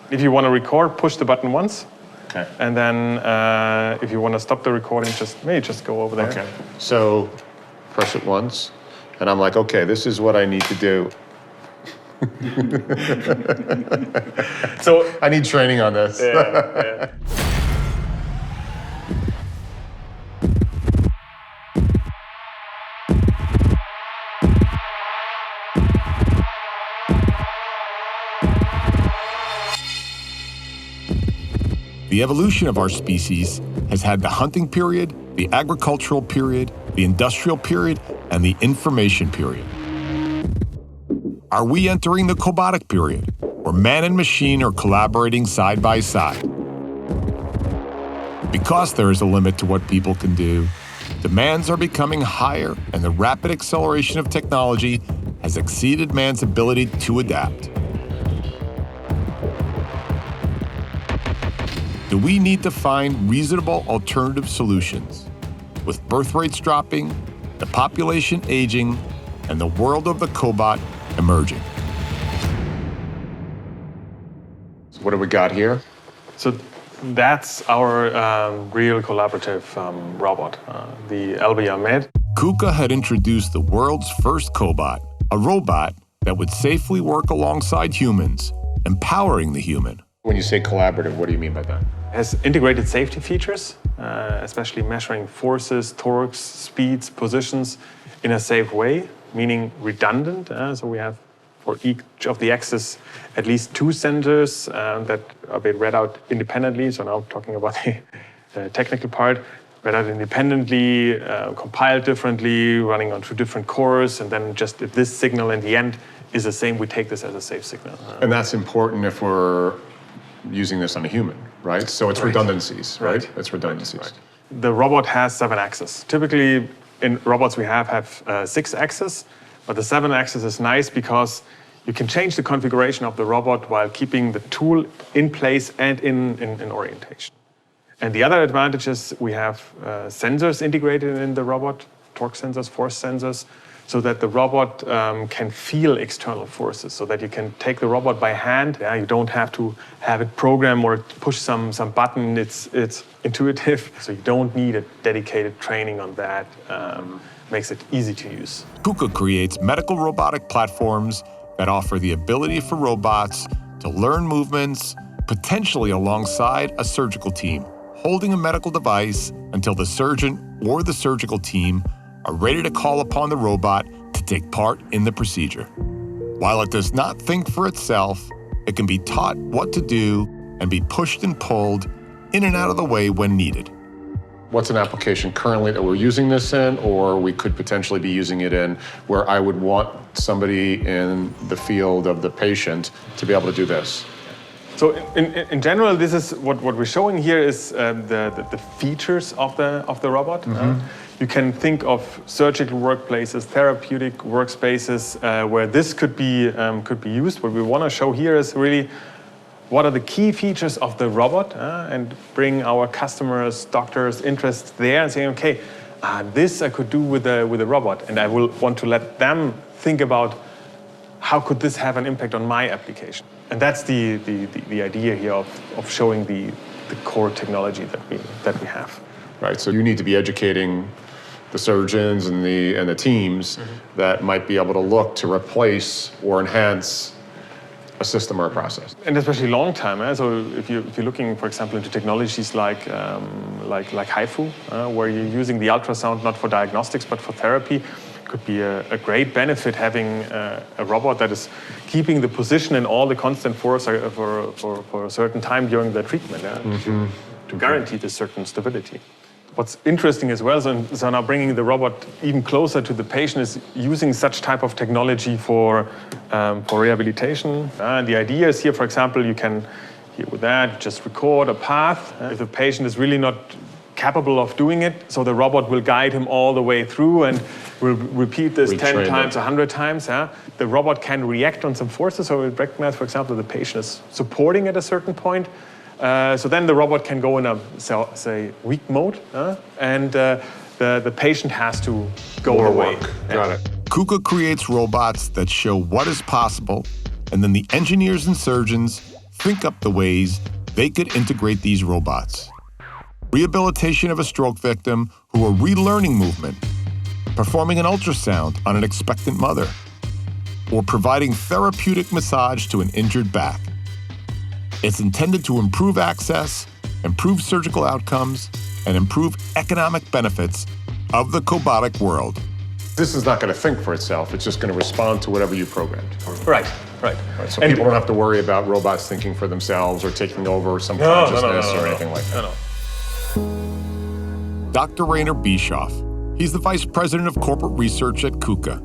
If you want to record, push the button once. Okay. And then if you want to stop the recording, just go over there. Okay. So press it once, and I'm like, okay, this is what I need to do. So I need training on this. yeah. The evolution of our species has had the hunting period, the agricultural period, the industrial period, and the information period. Are we entering the Cobotic period, where man and machine are collaborating side by side? Because there is a limit to what people can do, demands are becoming higher, and the rapid acceleration of technology has exceeded man's ability to adapt. Do we need to find reasonable alternative solutions? With birth rates dropping, the population aging, and the world of the cobot emerging. So what do we got here? So that's our real collaborative robot, the LBR Med. KUKA had introduced the world's first cobot, a robot that would safely work alongside humans, empowering the human. When you say collaborative, what do you mean by that? Has integrated safety features, especially measuring forces, torques, speeds, positions in a safe way, meaning redundant. So we have for each of the axes at least 2 sensors that are being read out independently. So now talking about the technical part, read out independently, compiled differently, running on 2 different cores, and then just if this signal in the end is the same, we take this as a safe signal. And that's important if we're using this on a human, right? So it's redundancies, right? It's redundancies. Right. The robot has 7 axes. Typically, in robots we have 6 axes, but the 7 axis is nice because you can change the configuration of the robot while keeping the tool in place and in orientation. And the other advantage is we have sensors integrated in the robot, torque sensors, force sensors, so that the robot can feel external forces, so that you can take the robot by hand. Yeah, you don't have to have it program or push some button. It's intuitive, so you don't need a dedicated training on that. Makes it easy to use. KUKA creates medical robotic platforms that offer the ability for robots to learn movements, potentially alongside a surgical team, holding a medical device until the surgeon or the surgical team are ready to call upon the robot to take part in the procedure. While it does not think for itself, it can be taught what to do and be pushed and pulled in and out of the way when needed. What's an application currently that we're using this in, or we could potentially be using it in, where I would want somebody in the field of the patient to be able to do this? So in general, this is what we're showing here is the features of the robot. You can think of surgical workplaces, therapeutic workspaces where this could be used. What we want to show here is really what are the key features of the robot and bring our customers, doctors, interest there and saying, okay, this I could do with a robot, and I will want to let them think about how could this have an impact on my application. And that's the idea here of showing the core technology that we have. Right, so you need to be educating the surgeons and the teams that might be able to look to replace or enhance a system or a process. And especially long time. So if you're looking, for example, into technologies like HIFU, where you're using the ultrasound not for diagnostics but for therapy, could be a great benefit having a robot that is keeping the position and all the constant force for a certain time during the treatment to guarantee the certain stability. What's interesting as well, so now bringing the robot even closer to the patient is using such type of technology for rehabilitation. And the idea is here, for example, you can, here with that, just record a path. If the patient is really not capable of doing it, so the robot will guide him all the way through and will repeat this 10 times, 100 times. The robot can react on some forces, so it will recognize, for example, the patient is supporting at a certain point. So then the robot can go in a, say, weak mode, and the patient has to go away. Got it. KUKA creates robots that show what is possible, and then the engineers and surgeons think up the ways they could integrate these robots. Rehabilitation of a stroke victim who are relearning movement, performing an ultrasound on an expectant mother, or providing therapeutic massage to an injured back. It's intended to improve access, improve surgical outcomes, and improve economic benefits of the cobotic world. This is not going to think for itself. It's just going to respond to whatever you programmed. Right. So people don't have to worry about robots thinking for themselves or taking over some consciousness or anything like that. Dr. Rainer Bischoff. He's the Vice President of Corporate Research at KUKA.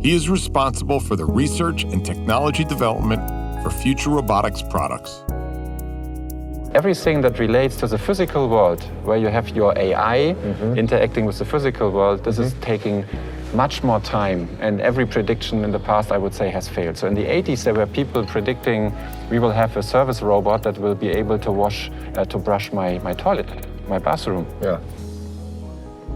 He is responsible for the research and technology development for future robotics products. Everything that relates to the physical world, where you have your AI interacting with the physical world, this is taking much more time, and every prediction in the past, I would say, has failed. So in the 80s, there were people predicting we will have a service robot that will be able to brush my toilet, my bathroom. Yeah.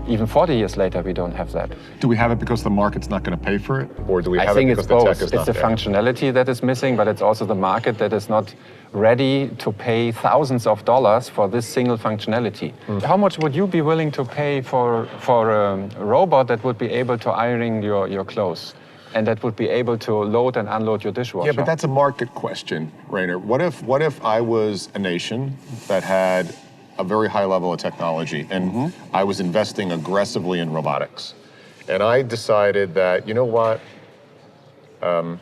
Even 40 years later, we don't have that. Do we have it because the market's not going to pay for it? Or do we have I think it it's because the both. tech is It's not the there? functionality that is missing, but it's also the market that is not ready to pay thousands of dollars for this single functionality. How much would you be willing to pay for a robot that would be able to iron your clothes and that would be able to load and unload your dishwasher? Yeah, but that's a market question, Rainer. What if I was a nation that had a very high level of technology and I was investing aggressively in robotics, and I decided that, you know what, I'm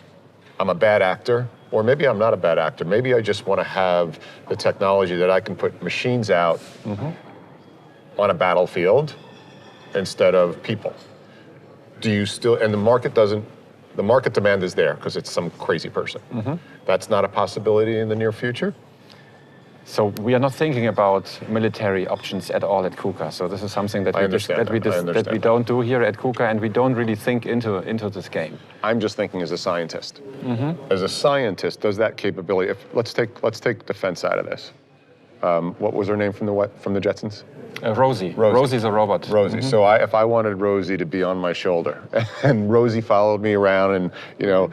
a bad actor, or maybe I'm not a bad actor. Maybe I just want to have the technology that I can put machines out on a battlefield instead of people. Do you still, and the market demand is there because it's some crazy person. That's not a possibility in the near future? So we are not thinking about military options at all at KUKA. So this is something that we don't do here at KUKA, and we don't really think into this game. I'm just thinking as a scientist. As a scientist, does that capability? Let's take defense out of this. What was her name from the Jetsons? Rosie. Rosie's a robot. Rosie. So if I wanted Rosie to be on my shoulder, and Rosie followed me around, and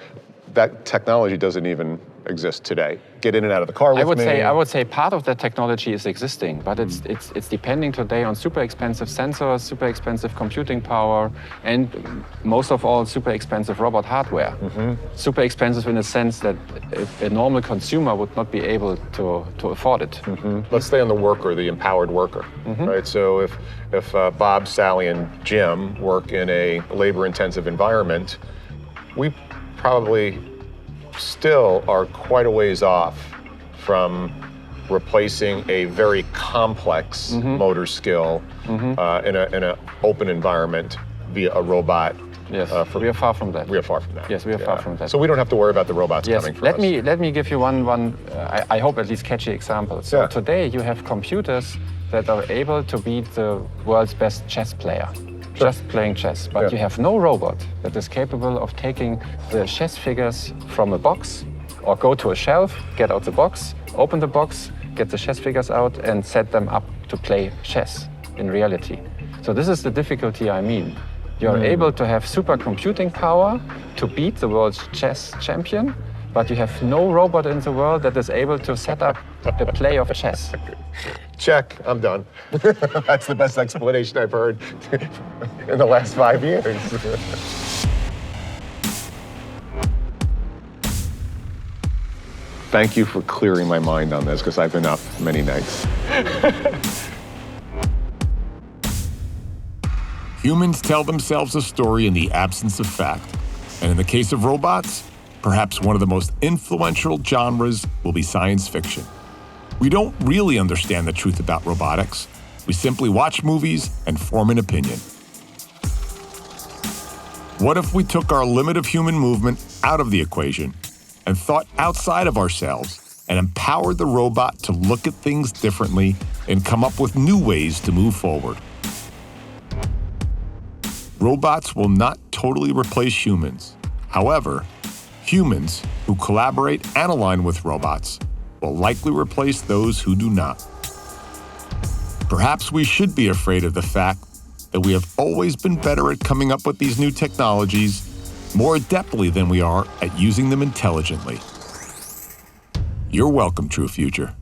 that technology doesn't even exist today. Get in and out of the car with me. I would say part of that technology is existing, but it's depending today on super expensive sensors, super expensive computing power, and most of all, super expensive robot hardware. Super expensive in the sense that a normal consumer would not be able to afford it. Let's stay on the worker, the empowered worker, right? So if Bob, Sally, and Jim work in a labor-intensive environment, we probably still are quite a ways off from replacing a very complex motor skill in an open environment via a robot. Yes, we are far from that. We are far from that. Yes, we are far from that. So we don't have to worry about the robots coming for us. Let me give you one I hope at least catchy example. So today you have computers that are able to beat the world's best chess player. Just playing chess, but you have no robot that is capable of taking the chess figures from a box or go to a shelf, get out the box, open the box, get the chess figures out and set them up to play chess in reality. So this is the difficulty I mean. You're able to have supercomputing power to beat the world's chess champion, but you have no robot in the world that is able to set up the play of chess. Check, I'm done. That's the best explanation I've heard in the last 5 years. Thank you for clearing my mind on this, because I've been up many nights. Humans tell themselves a story in the absence of fact. And in the case of robots, perhaps one of the most influential genres will be science fiction. We don't really understand the truth about robotics. We simply watch movies and form an opinion. What if we took our limit of human movement out of the equation and thought outside of ourselves and empowered the robot to look at things differently and come up with new ways to move forward? Robots will not totally replace humans. However, humans who collaborate and align with robots will likely replace those who do not. Perhaps we should be afraid of the fact that we have always been better at coming up with these new technologies more adeptly than we are at using them intelligently. You're welcome, True Future.